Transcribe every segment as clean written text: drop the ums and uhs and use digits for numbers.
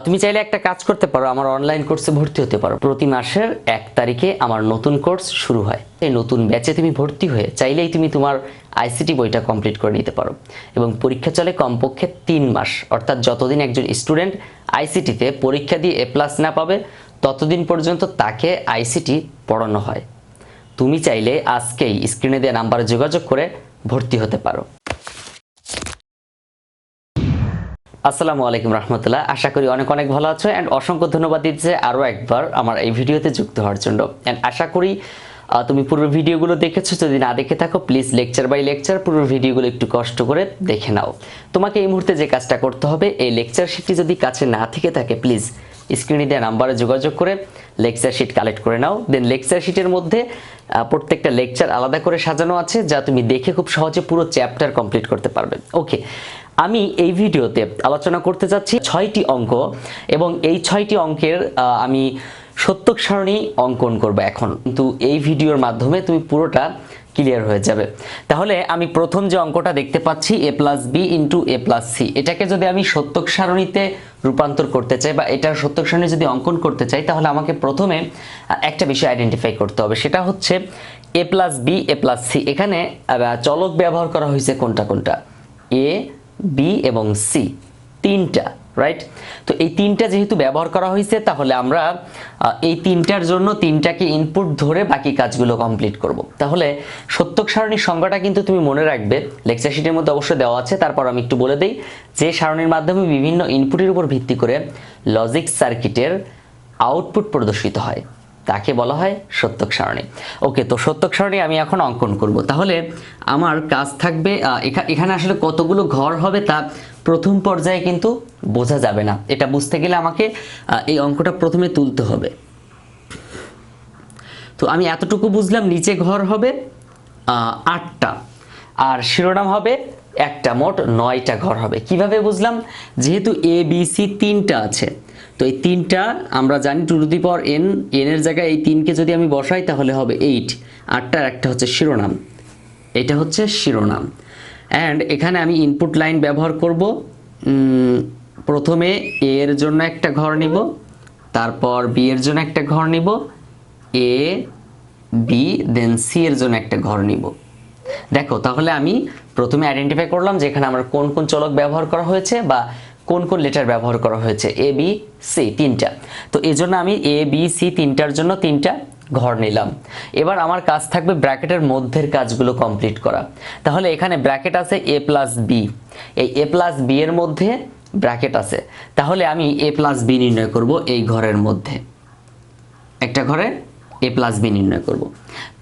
তুমি চাইলে একটা কাজ করতে পারো, আমার অনলাইন কোর্সে ভর্তি হতে পারো। প্রতি মাসের 1 তারিখে আমার নতুন কোর্স শুরু হয়। এই নতুন ব্যাচে তুমি ভর্তি হয়ে চাইলেই তুমি তোমার আইসিটি বইটা কমপ্লিট করে নিতে পারো এবং পরীক্ষা চলে কমপক্ষে 3 মাস, অর্থাৎ যতদিন একজন স্টুডেন্ট আইসিটিতে পরীক্ষা দিয়ে A+ না পাবে ততদিন পর্যন্ত তাকে আইসিটি পড়ানো হয়। তুমি চাইলে আজকেই স্ক্রিনে দেওয়া নাম্বারে যোগাযোগ করে ভর্তি হতে পারো। আসসালামু আলাইকুম রহমতুল্লাহ, আশা করি অনেক অনেক ভালো আছো অ্যান্ড অসংখ্য ধন্যবাদ দিচ্ছে আরও একবার আমার এই ভিডিওতে যুক্ত হওয়ার জন্য। অ্যান্ড আশা করি তুমি পুরো ভিডিওগুলো দেখেছো। যদি না দেখে থাকো প্লিজ লেকচার বাই লেকচার পুরো ভিডিওগুলো একটু কষ্ট করে দেখে নাও। তোমাকে এই মুহূর্তে যে কাজটা করতে হবে, এই লেকচার শিটটি যদি কাছে না থেকে থাকে প্লিজ স্ক্রিনে দেওয়া নাম্বারে যোগাযোগ করে লেকচার শিট কালেক্ট করে নাও। দেন লেকচার শিটের মধ্যে প্রত্যেকটা লেকচার আলাদা করে সাজানো আছে, যা তুমি দেখে খুব সহজে পুরো চ্যাপ্টার কমপ্লিট করতে পারবে। ওকে, আমি এই ভিডিওতে আলোচনা করতে যাচ্ছি 6টি অঙ্ক এবং এই 6টি অঙ্কের আমি সত্যক সারণী অঙ্কন করব এখন, কিন্তু এই ভিডিওর মাধ্যমে তুমি পুরোটা ক্লিয়ার হয়ে যাবে। তাহলে আমি প্রথম যে অঙ্কটা দেখতে পাচ্ছি a+b * a+c, এটাকে যদি আমি সত্যক সারণীতে রূপান্তর করতে চাই বা এটার সত্যক সারণী যদি অঙ্কন করতে চাই, তাহলে আমাকে প্রথমে একটা বিষয় আইডেন্টিফাই করতে হবে, সেটা হচ্ছে a+b a+c। এখানে চলক ব্যবহার করা হয়েছে কোনটা কোনটা, a, b এবং c, তিনটা, রাইট? তো এই তিনটা যেহেতু ব্যবহার করা হয়েছে, তাহলে আমরা এই তিনটার জন্য তিনটাকে ইনপুট ধরে বাকি কাজগুলো কমপ্লিট করব। তাহলে সত্যক সারণীর সংজ্ঞাটা কিন্তু তুমি মনে রাখবে, লেকচার শিটের মধ্যে অবশ্যই দেওয়া আছে। তারপর আমি একটু বলে দিই যে সারণীর মাধ্যমে বিভিন্ন ইনপুটের উপর ভিত্তি করে লজিক সার্কিটের আউটপুট প্রদর্শিত হয়, তাকে বলা হয় সত্যক সারণী। ওকে, তো সত্যক সারণী আমি এখন অঙ্কন করব। তাহলে আমার কাজ থাকবে, এখানে আসলে কতগুলো ঘর হবে তা প্রথম পর্যায়ে কিন্তু বোঝা যাবে না। এটা বুঝতে গেলে আমাকে এই অঙ্কটা প্রথমে তুলতে হবে। তো আমি এতটুকু বুঝলাম, নিচে ঘর হবে 8টা আর শিরোনাম হবে একটা, মোট 9টা ঘর হবে। কিভাবে বুঝলাম? যেহেতু a b c 3টা আছে, তো এই 3টা আমরা জানি 2n, n এর জায়গায় এই 3কে যদি আমি বসাই তাহলে হবে 8। 8টার একটা হচ্ছে শিরোনাম, এটা হচ্ছে শিরোনাম। অ্যান্ড এখানে আমি ইনপুট লাইন ব্যবহার করব। প্রথমে a এর জন্য একটা ঘর নিব, তারপর b এর জন্য একটা ঘর নিব, a b দেন c এর জন্য একটা ঘর নিব। দেখো, তাহলে আমি প্রথমে আইডেন্টিফাই করলাম যে এখানে আমার কোন কোন চলক ব্যবহার করা হয়েছে বা কোন কোন লেটার ব্যবহার করা হয়েছে, a b c 3টা। তো এই জন্য আমি a b c 3টার জন্য 3টা ঘর নিলাম। এবার আমার কাজ থাকবে ব্র্যাকেটের মধ্যের কাজগুলো কমপ্লিট করা। তাহলে এখানে ব্র্যাকেট আছে a+b, এই a+b এর মধ্যে ব্র্যাকেট আছে, তাহলে আমি a+b নির্ণয় করব এই ঘরের মধ্যে। একটা ঘরে a+b নির্ণয় করব,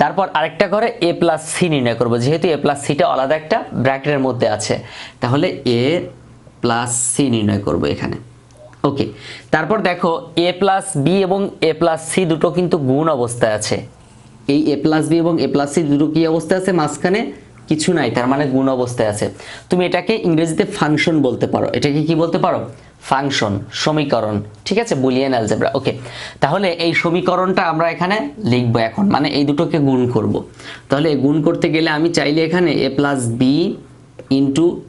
তারপর আরেকটা ঘরে a+c নির্ণয় করব। যেহেতু a+cটা আলাদা একটা ব্র্যাকেটের মধ্যে আছে, তাহলে a+c নির্ণয় করব এখানে। ওকে, তারপর দেখো a+b এবং a+c দুটো কিন্তু গুণ অবস্থায় আছে। এই a+b এবং a+c দুটো কি অবস্থায় আছে? মাঝখানে কিছু নাই, তার মানে গুণ অবস্থায় আছে। তুমি এটাকে ইংরেজিতে ফাংশন বলতে পারো। এটাকে কি বলতে পারো? ফাংশন, সমীকরণ, ঠিক আছে, বুলিয়ান অ্যালজেব্রা। ওকে, তাহলে এই সমীকরণটা আমরা এখানে লিখবো এখন, মানে এই দুটোকে গুণ করব। তাহলে গুণ করতে গেলে আমি চাইলে এখানে a+b *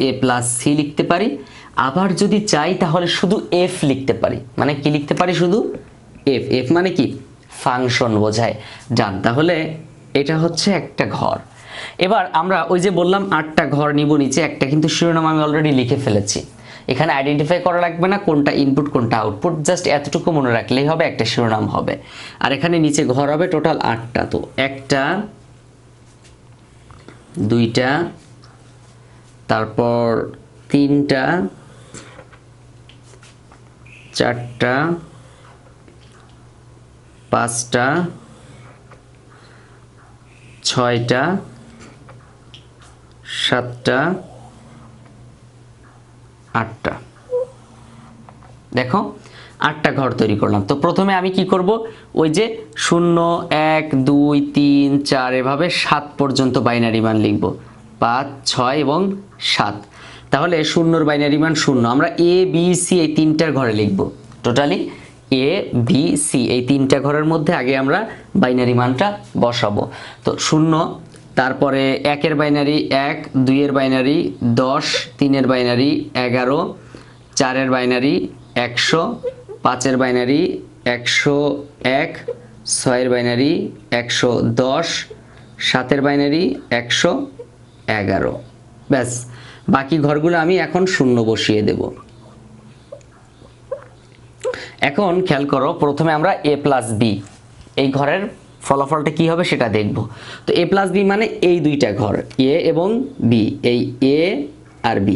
a+c লিখতে পারি। আবার যদি চাই তাহলে শুধু f লিখতে পারি। মানে কি লিখতে পারি? শুধু f। f মানে কি? ফাংশন বোঝায়। ডান, তাহলে এটা হচ্ছে একটা ঘর। এবার আমরা ওই যে বললাম 8টা ঘর নিব নিচে, একটা কিন্তু শিরোনাম আমি অলরেডি লিখে ফেলেছি। এখানে আইডেন্টিফাই করা লাগবে না কোনটা ইনপুট কোনটা আউটপুট, জাস্ট এতটুকু মনে রাখলেই হবে, একটা শিরোনাম হবে। আর এখানে নিচে ঘর হবে টোটাল 8টা। তো 1টা, 2টা, তারপর 3টা, 4টা, 5টা, 6টা, 7টা, 8টা। দেখো 8টা ঘর তৈরি করলাম। তো প্রথমে আমি কি করব? ওই যে 0 1 2 3 4 এভাবে 7 পর্যন্ত বাইনারি মান লিখব, 5 6 এবং 7। তাহলে 0-র বাইনারি মান 0। আমরা a b c এই 3টার ঘরে লিখব। টোটালি a b c এই 3টা ঘরের মধ্যে আগে আমরা বাইনারি মানটা বসাবো। তো 0, তারপরে 1-এর বাইনারি 1, 2-এর বাইনারি 10, 3-এর বাইনারি 11, 4-এর বাইনারি 100, 5-এর বাইনারি 101, 6-এর বাইনারি 110, 7-এর বাইনারি 111। ব্যাস, বাকি ঘরগুলো আমি এখন শূন্য বসিয়ে দেব। এখন খেয়াল করো, প্রথমে আমরা a প্লাস বি এই ঘরের ফলাফলটা কি হবে সেটা দেখব। তো a প্লাস বি মানে এই দুইটা ঘর a এবং b, এই a আর b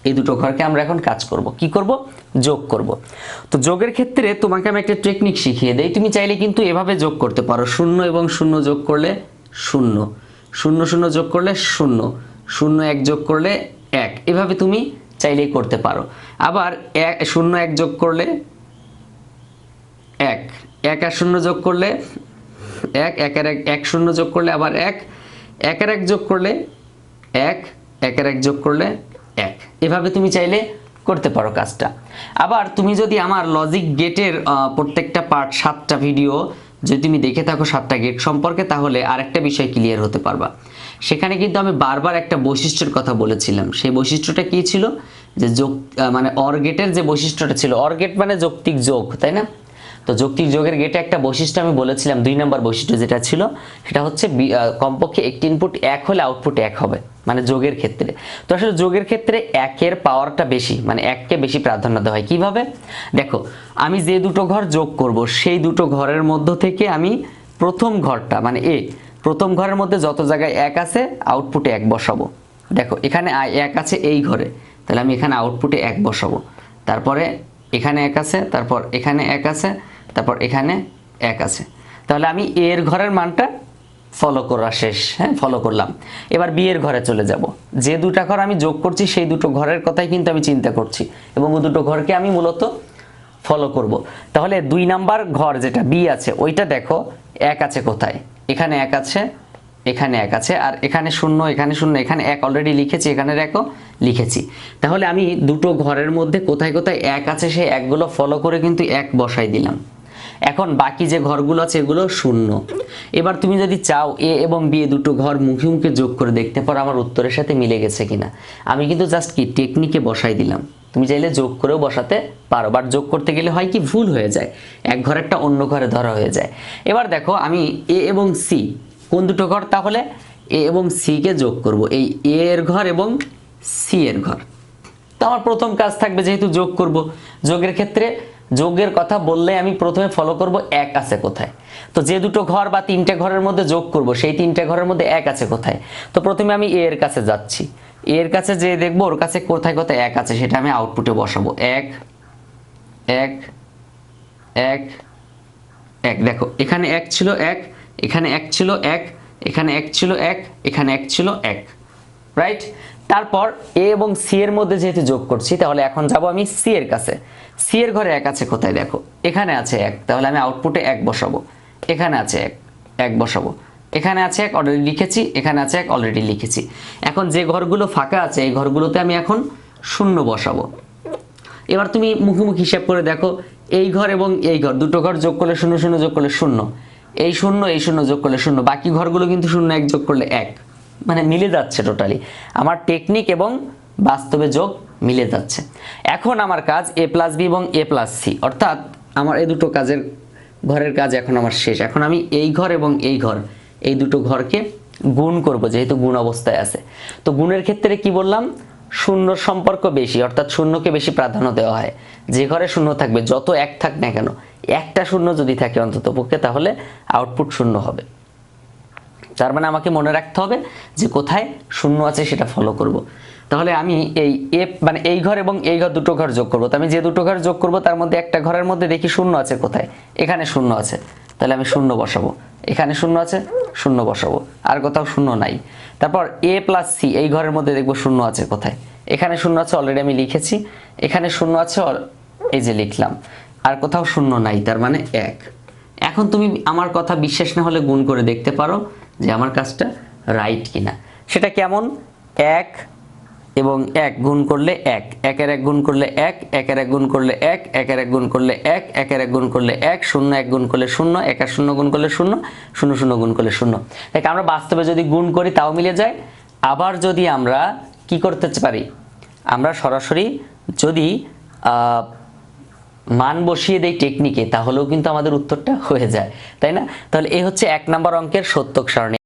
এই দুটো ঘরকে আমরা এখন কাজ করব। কি করব? যোগ করব। তো যোগের ক্ষেত্রে তোমাকে আমি একটা টেকনিক শিখিয়ে দেই। তুমি চাইলে কিন্তু এভাবে যোগ করতে পারো, 0 এবং 0 যোগ করলে 0, 0 0 যোগ করলে 0, 0 1 যোগ করলে 1, এভাবে তুমি চাইলেই করতে পারো। আবার 0 1 যোগ করলে 1, 1 আর 0 যোগ করলে 1, 1 আর 1 0 যোগ করলে আবার 1, 1 আর 1 যোগ করলে 1, 1 আর 1 যোগ করলে 1, এভাবে তুমি চাইলে করতে পারো কাজটা। আবার তুমি যদি আমার লজিক গেটের প্রত্যেকটা পার্ট 7টা ভিডিও যদি তুমি দেখে থাকো 7টা গেট সম্পর্কে, তাহলে আরেকটা বিষয় ক্লিয়ার হতে পারবা। সেখানে কিন্তু আমি বারবার একটা বৈশিষ্ট্যের কথা বলেছিলাম। সেই বৈশিষ্ট্যটা কি ছিল? যে যোগ মানে অর গেটের যে বৈশিষ্ট্যটা ছিল, অর গেট মানে যৌক্তিক যোগ, তাই না? তো যৌক্তিক যোগের গেটে একটা বৈশিষ্ট্য আমি বলেছিলাম, 2 নম্বর বৈশিষ্ট্য যেটা ছিল সেটা হচ্ছে কমপক্ষে একটি ইনপুট 1 হলে আউটপুট 1 হবে, মানে যোগের ক্ষেত্রে। তো আসলে যোগের ক্ষেত্রে 1-এর পাওয়ারটা বেশি, মানে 1কে বেশি প্রাধান্য দেওয়া হয়। কিভাবে? দেখো, আমি যে দুটো ঘর যোগ করব সেই দুটো ঘরের মধ্য থেকে আমি প্রথম ঘরটা মানে প্রথম ঘরের মধ্যে যত জায়গায় 1 আছে আউটপুটে 1 বসাবো। দেখো এখানে 1 আছে এই ঘরে, তাহলে আমি এখানে আউটপুটে 1 বসাবো। তারপরে এখানে 1 আছে, তারপর এখানে 1 আছে, তারপর এখানে 1 আছে। তাহলে আমি a এর ঘরের মানটা ফলো করা শেষ। হ্যাঁ, ফলো করলাম। এবার b এর ঘরে চলে যাব। যে দুটো ঘর আমি যোগ করছি সেই দুটো ঘরের কথাই কিন্তু আমি চিন্তা করছি এবং ওই দুটো ঘরকে আমি মূলত ফলো করব। তাহলে 2 নাম্বার ঘর যেটা b আছে ওইটা দেখো 1 আছে কোথায়? এখানে 1 আছে, এখানে 1 আছে, আর এখানে 0, এখানে 0, এখানে 1 অলরেডি লিখেছি, এখানে 1ও লিখেছি। তাহলে আমি দুটো ঘরের মধ্যে কোথায় কোথায় 1 আছে সেই 1গুলো ফলো করে কিন্তু 1 বসাই দিলাম। এখন বাকি যে ঘরগুলো আছে এগুলো 0। এবার তুমি যদি চাও a এবং b দুটো ঘর মুখে মুখে যোগ করে দেখতে পারো আমার উত্তরের সাথে মিলে গেছে কিনা। আমি কিন্তু জাস্ট কি টেকনিকে বসাই দিলাম। তুমি চাইলে যোগ করেও বসাতে পারো, বাট যোগ করতে গেলে হয় কি ভুল হয়ে যায়, এক ঘরেরটা অন্য ঘরে ধরা হয়ে যায়। এবার দেখো আমি a এবং c কোন দুটো ঘর? তাহলে a এবং c কে যোগ করব, এই a এর ঘর এবং c এর ঘর। তো আমার প্রথম কাজ থাকবে যেহেতু যোগ করব, যোগের ক্ষেত্রে যোগের কথা বললে আমি প্রথমে ফলো করব 1 আছে কোথায়। তো যে দুটো ঘর বা 3টে ঘরের মধ্যে যোগ করব সেই 3টে ঘরের মধ্যে 1 আছে কোথায়। তো প্রথমে আমি a এর কাছে যাচ্ছি, a এর কাছে যে দেখব ওর কাছে কোথায় কোথায় 1 আছে সেটা আমি আউটপুটে বসাবো। 1 1 1 1, দেখো এখানে 1 ছিল 1, এখানে 1 ছিল 1, এখানে 1 ছিল 1, এখানে 1 ছিল 1, রাইট। তারপর a এবং c এর মধ্যে যেহেতু যোগ করছি তাহলে এখন যাব আমি c এর কাছে। c এর ঘরে 1 আছে কোথায়? দেখো এখানে আছে 1, তাহলে আমি আউটপুটে 1 বসাবো। এখানে আছে 1, 1 বসাবো। এখানে আছে 1 অলরেডি লিখেছি, এখানে আছে 1 অলরেডি লিখেছি। এখন যে ঘরগুলো ফাঁকা আছে এই ঘরগুলোতে আমি এখন 0 বসাবো। এবার তুমি মুখোমুখি হিসাব করে দেখো, এই ঘর এবং এই ঘর দুটো ঘর যোগ করলে 0 0 যোগ করলে 0, এই 0 এই 0 যোগ করলে 0, বাকি ঘরগুলো কিন্তু 0 1 যোগ করলে 1, মানে মিলে যাচ্ছে। টোটালি আমার টেকনিক এবং বাস্তবে যোগ মিলে যাচ্ছে। এখন আমার কাজ a প্লাস বি এবং a প্লাস সি, অর্থাৎ আমার এই দুটো কাজের ঘরের কাজ এখন আমার শেষ। এখন আমি এই ঘর এবং এই ঘর এই দুটো ঘরকে গুণ করব যেহেতু গুণ অবস্থায় আছে। তো গুণের ক্ষেত্রে কি বললাম? 0 সম্পর্ক বেশি, অর্থাৎ 0কে বেশি প্রাধান্য দেওয়া হয়। যে ঘরে 0 থাকবে, যত 1 থাক না কেন, একটা 0 যদি থাকে অন্তত পক্ষে তাহলে আউটপুট 0 হবে। তার মানে আমাকে মনে রাখতে হবে যে কোথায় 0 আছে সেটা ফলো করব। তাহলে আমি এই মানে এই ঘর এবং এই ঘর দুটো ঘর যোগ করব। তো আমি যে দুটো ঘর যোগ করব তার মধ্যে একটা ঘরের মধ্যে দেখি 0 আছে কোথায়? এখানে 0 আছে, তাহলে আমি 0 বসাবো। এখানে 0 আছে, 0 বসাবো। আর কোথাও 0 নাই। তারপর a প্লাস সি এই ঘরের মধ্যে দেখবো 0 আছে কোথায়? এখানে 0 আছে, অলরেডি আমি লিখেছি। এখানে 0 আছে, এই যে লিখলাম। আর কোথাও 0 নাই, তার মানে 1। এখন তুমি আমার কথা বিশ্বাস না হলে গুণ করে দেখতে পারো যে আমার কাজটা রাইট কিনা। সেটা কেমন? 1 এবং 1 গুণ করলে 1, 1 এর 1 গুণ করলে 1, 1 এর 1 গুণ করলে 1, 1 এর 1 গুণ করলে 1, 1 এর 1 গুণ করলে 1, 0 1 গুণ করলে 0, 1 আর 0 গুণ করলে 0, 0 0 গুণ করলে 0। দেখ আমরা বাস্তবে যদি গুণ করি তাও মিলে যায়। আবার যদি আমরা কি করতে পারি, আমরা সরাসরি যদি মান বসিয়ে দেই টেকনিকে, তাহলেও কিন্তু আমাদের উত্তরটা হয়ে যায়, তাই না? তাহলে এই হচ্ছে 1 নম্বর অঙ্কের সত্যক সারণী।